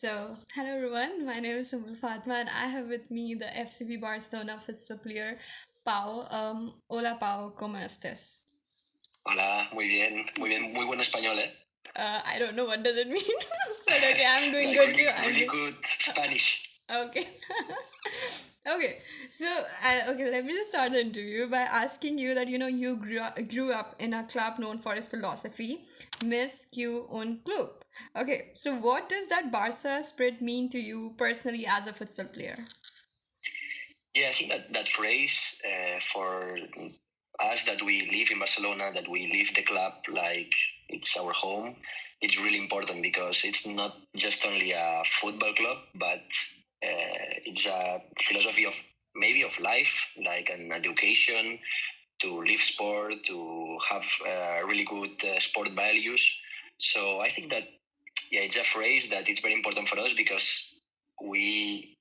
Hello everyone. My name is Sumbul Fatma, and I have with me the FCB Barcelona Futsal player, Pau. Hola, Pau, ¿cómo estás? Hola, muy bien, muy buen español, ¿eh? I don't know what does it mean, but okay, I'm doing Like good really, too. I'm really doing good Spanish. okay. Okay, okay. Let me just start the interview by asking you that you grew up in a club known for its philosophy, Miss Q un club. Okay, so what does that Barca spirit mean to you personally as a futsal player? Yeah, I think that phrase for us that we live in Barcelona, that we live the club like it's our home, it's really important because it's not just only a football club, but it's a philosophy of maybe of life, like an education, to live sport, to have really good sport values. So I think that yeah, it's a phrase that it's very important for us because we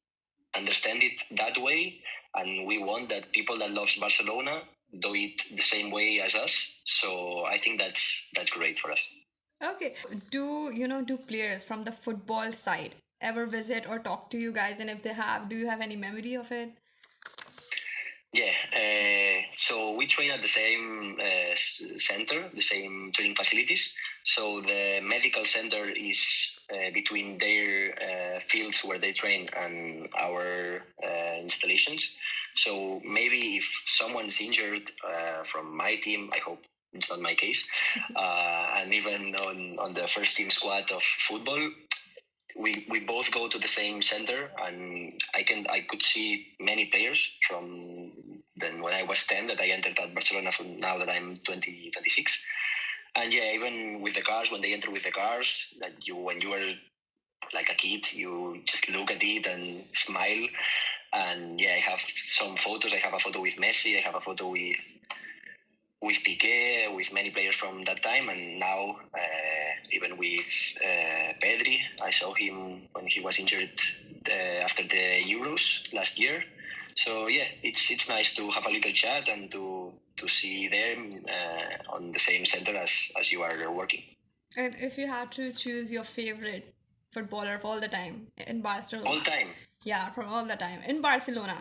understand it that way, and we want that people that loves Barcelona do it the same way as us. So I think that's great for us. Okay, do players from the football side ever visit or talk to you guys? And if they have, do you have any memory of it? Yeah, so we train at the same center, the same training facilities. So the medical center is between their fields where they train and our installations. So maybe if someone's injured from my team, I hope it's not my case, and even on the first team squad of football, we both go to the same center, and I could see many players from then when I was 10 that I entered at Barcelona from now that I'm 26. And yeah, even with the cars, when they enter with the cars, that you when you were like a kid, you just look at it and smile. And yeah, I have some photos. I have a photo with Messi. I have a photo with Piqué, with many players from that time, and now even with Pedri. I saw him when he was injured after the Euros last year. So yeah, it's nice to have a little chat and to see them on the same center as you are working. And if you had to choose your favorite footballer of all the time in All Barcelona, time, yeah, from all the time in Barcelona.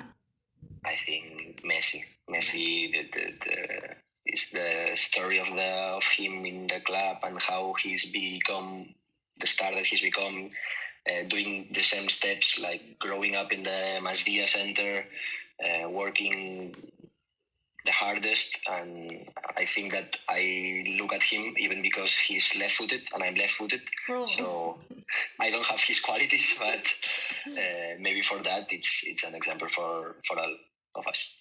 I think Messi. Messi, the is the story of him in the club and how he's become the star that he's become, doing the same steps like growing up in the Masdia Center, working the hardest. And I think that I look at him even because he's left-footed and I'm left-footed, Oh. so I don't have his qualities, but maybe for that it's an example for all of us.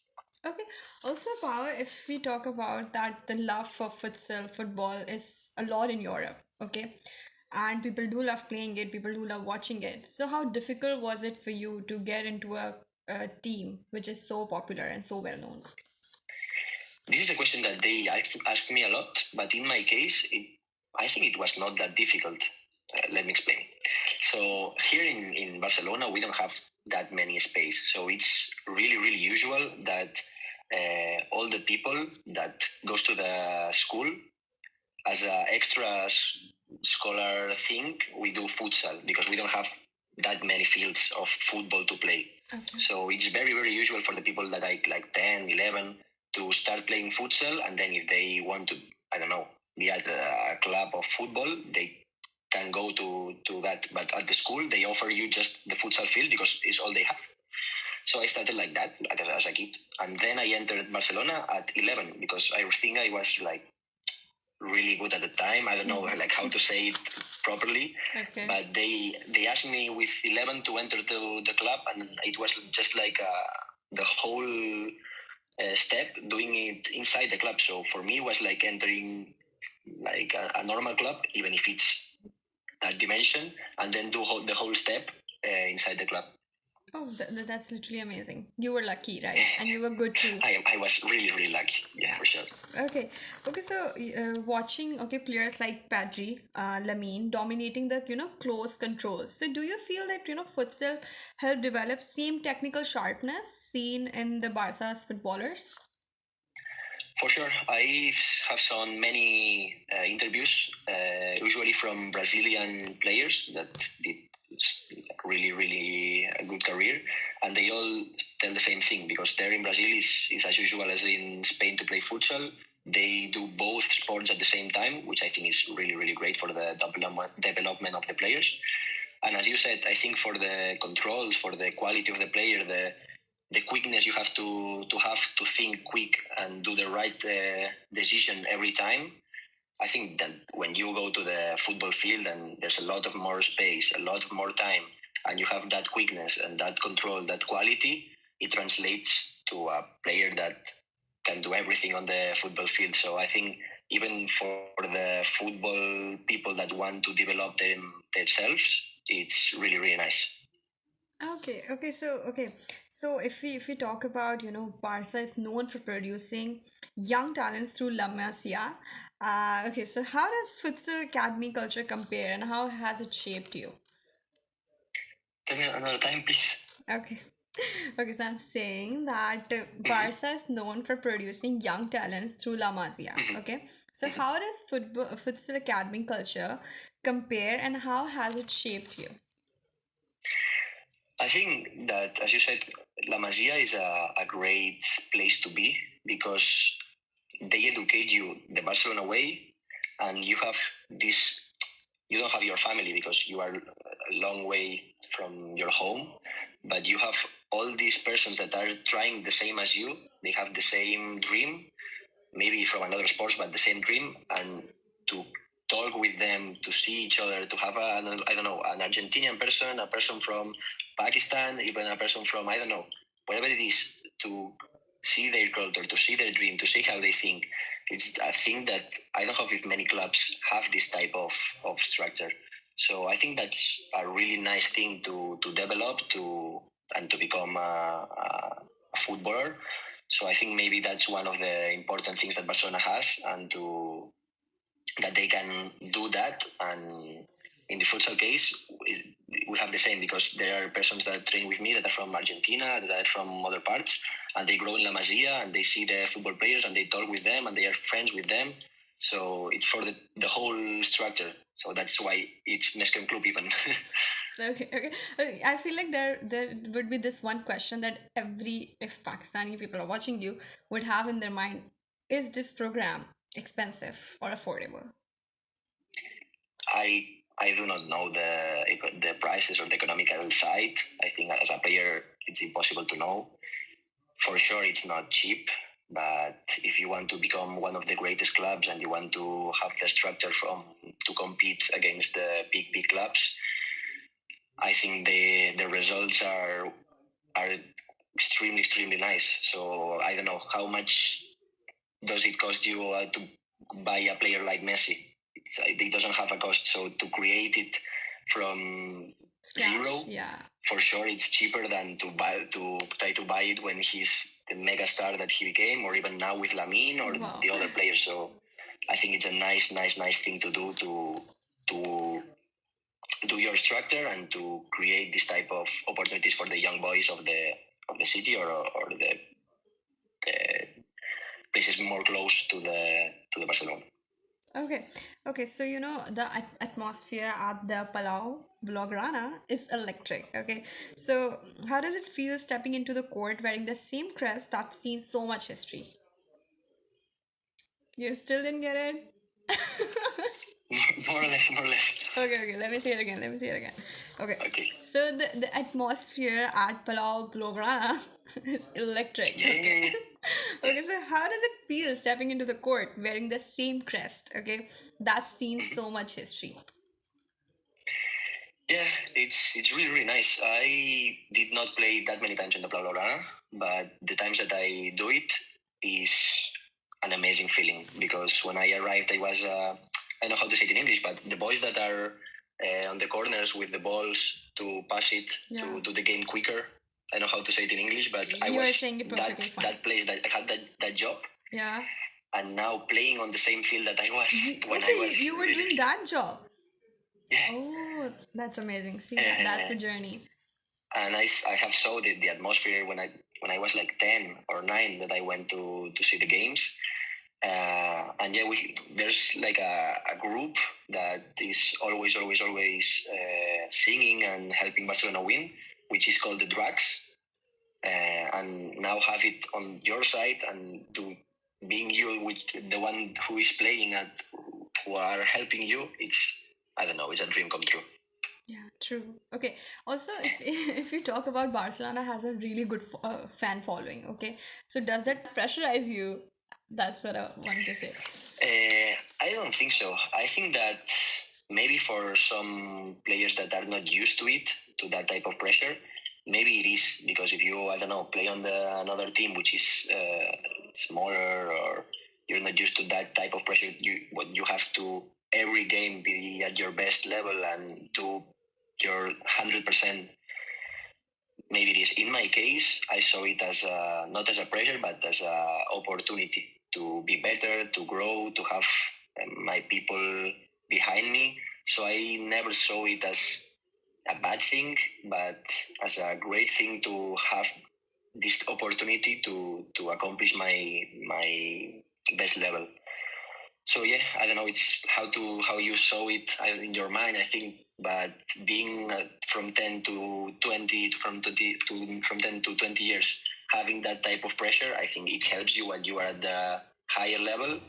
Okay. Also, Power, if we talk about that, the love for futsal, football is a lot in Europe. Okay. And people do love playing it, people do love watching it. So, how difficult was it for you to get into a team which is so popular and so well known? This is a question that they ask me a lot, but in my case, I think it was not that difficult. Let me explain. So here in Barcelona, we don't have that many space. So it's really, really usual that all the people that goes to the school as an extra scholar thing, we do futsal because we don't have that many fields of football to play. Okay. So it's very, very usual for the people that like 10, 11 to start playing futsal. And then if they want to, I don't know, be at a club of football, they can go to that. But at the school, they offer you just the futsal field because it's all they have. So I started like that as a kid. And then I entered Barcelona at 11 because I think I was like really good at the time. I don't know like how to say it properly, Okay. but they asked me with 11 to enter the club, and it was just like the whole step doing it inside the club. So for me, it was like entering like a normal club, even if it's that dimension, and then do the whole step inside the club. Oh, that's literally amazing. You were lucky, right? And you were good too. I was really, really lucky. Yeah, for sure. Okay, okay. So, watching players like Padri, Lamine dominating the close controls. So, do you feel that futsal helped develop same technical sharpness seen in the Barca's footballers? For sure, I have seen many interviews, usually from Brazilian players that did career, and they all tell the same thing, because there in Brazil is as usual as in Spain to play futsal. They do both sports at the same time, which I think is really, really great for the development of the players. And as you said, I think for the controls, for the quality of the player, the quickness you have to think quick and do the right decision every time. I think that when you go to the football field and there's a lot of more space, a lot more time, and you have that quickness and that control, that quality, it translates to a player that can do everything on the football field. So I think even for the football people that want to develop themselves, it's really, really nice. So if we talk about, Barca is known for producing young talents through La Masia. So how does futsal academy culture compare, and how has it shaped you? Tell me another time, please. Okay. Okay, so I'm saying that Mhm. Barca is known for producing young talents through La Masia. Mhm. Okay, so Mhm. how does futsal academy culture compare, and how has it shaped you? I think that, as you said, La Masia is a great place to be, because they educate you the Barcelona way, and you have this. You don't have your family because you are a long way from your home, but you have all these persons that are trying the same as you. They have the same dream, maybe from another sports, but the same dream, and to talk with them, to see each other, to have I don't know, an Argentinian person, a person from Pakistan, even a person from, I don't know, whatever it is, to see their culture, to see their dream, to see how they think. It's a thing that I don't know if many clubs have this type of structure. So I think that's a really nice thing to develop and to become a footballer. So I think maybe that's one of the important things that Barcelona has, and that they can do that. And in the futsal case, we have the same, because there are persons that train with me that are from Argentina, that are from other parts, and they grow in La Masia, and they see the football players, and they talk with them, and they are friends with them. So it's for the whole structure. So that's why it's Mescon Club even. Okay. I feel like there would be this one question that if Pakistani people are watching you, would have in their mind: is this program expensive or affordable? I do not know the prices or the economical side. I think as a player, it's impossible to know. For sure, it's not cheap. But if you want to become one of the greatest clubs, and you want to have the structure to compete against the big clubs, I think the results are extremely nice. So I don't know how much does it cost you to buy a player like Messi. It doesn't have a cost. So to create it from Scratch? zero, Yeah. for sure it's cheaper than to try to buy it when he's the mega star that he became, or even now with Lamine or Wow. the other players. So I think it's a nice thing to do, to do your structure and to create this type of opportunities for the young boys of the city, or the places more close to the Barcelona. Okay. Okay. So, the atmosphere at the Palau Blaugrana is electric. Okay. So, how does it feel stepping into the court wearing the same crest that's seen so much history? You still didn't get it? More or less. Okay. Let me say it again. Okay. Okay. So, the atmosphere at Palau Blaugrana is electric. Yeah. Okay, so how does it feel stepping into the court wearing the same crest? Okay, that's seen Mhm. so much history. Yeah, it's really nice. I did not play that many times in the Blaugrana, but the times that I do it is an amazing feeling, because when I arrived, I was I don't know how to say it in English, but the boys that are on the corners with the balls to pass it, Yeah. to do the game quicker. I know how to say it in English, but I You are was saying it perfectly fine. that place that I had that job, Yeah. and now playing on the same field that I was when I Okay, was you were really, doing that job. yeah. Oh, that's amazing. See, that's Uh, a journey. and I have saw the atmosphere when I was like 10 or 9, that I went to see the games. And yeah, there's like a group that is always singing and helping Barcelona win. which is called the drugs, and now have it on your side and do being you with the one who is playing and who are helping you. It's, I don't know, it's a dream come true. Yeah, true. Okay. Also, if if you talk about Barcelona has a really good fan following, okay? So does that pressurize you? That's what I wanted to say. I don't think so. I think that maybe for some players that are not used to it, to that type of pressure, maybe it is because if you, I don't know, play on another team which is smaller, or you're not used to that type of pressure, you have to every game be at your best level and do your 100%. Maybe it is. In my case, I saw it as not as a pressure, but as an opportunity to be better, to grow, to have my people behind me. So I never saw it as a bad thing, but as a great thing to have this opportunity to accomplish my best level. So yeah, I don't know. It's how you saw it in your mind, I think. But being from 10 to 20, from 10 to 20 years, having that type of pressure, I think it helps you when you are at the higher level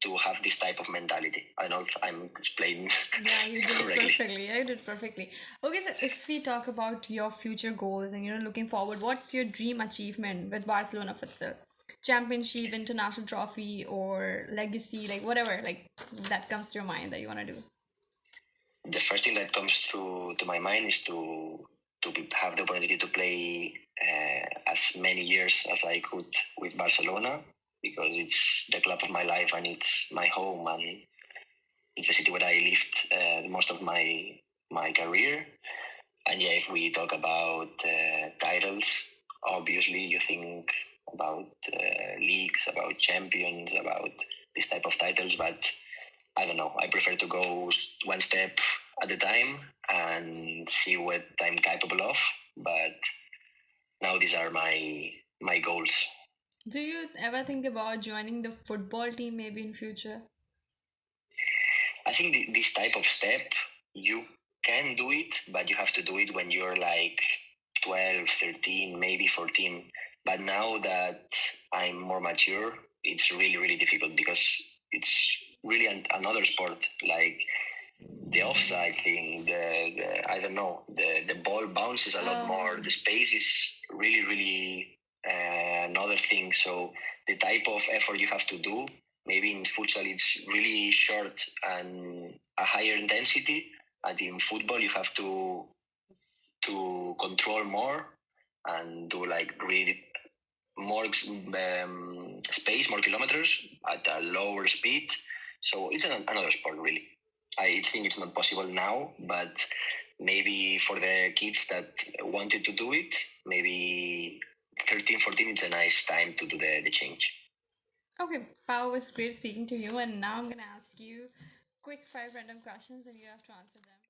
to have this type of mentality. I don't know if I'm explaining Yeah, you did it correctly. perfectly. Yeah, you did it perfectly. Okay, so if we talk about your future goals and looking forward, what's your dream achievement with Barcelona Futsal? Championship, international trophy, or legacy, like whatever, like that comes to your mind that you want to do. The first thing that comes to my mind is to have the opportunity to play as many years as I could with Barcelona, because it's the club of my life and it's my home, and it's the city where I lived most of my career. And yeah, if we talk about titles, obviously you think about leagues, about champions, about this type of titles, but I don't know. I prefer to go one step at a time and see what I'm capable of. But now these are my goals. Do you ever think about joining the football team maybe in future? I think this type of step, you can do it, but you have to do it when you're like 12, 13, maybe 14. But now that I'm more mature, it's really, really difficult because it's really another sport. Like the offside thing, I don't know, the ball bounces a lot more. The space is really, really another thing. So the type of effort you have to do, maybe in futsal it's really short and a higher intensity, and in football you have to control more and do like really more space, more kilometers at a lower speed. So it's another sport, really. I think it's not possible now, but maybe for the kids that wanted to do it, maybe 13, 14, it's a nice time to do the change. Okay, Pao, it was great speaking to you, and now I'm gonna ask you quick five random questions, and you have to answer them.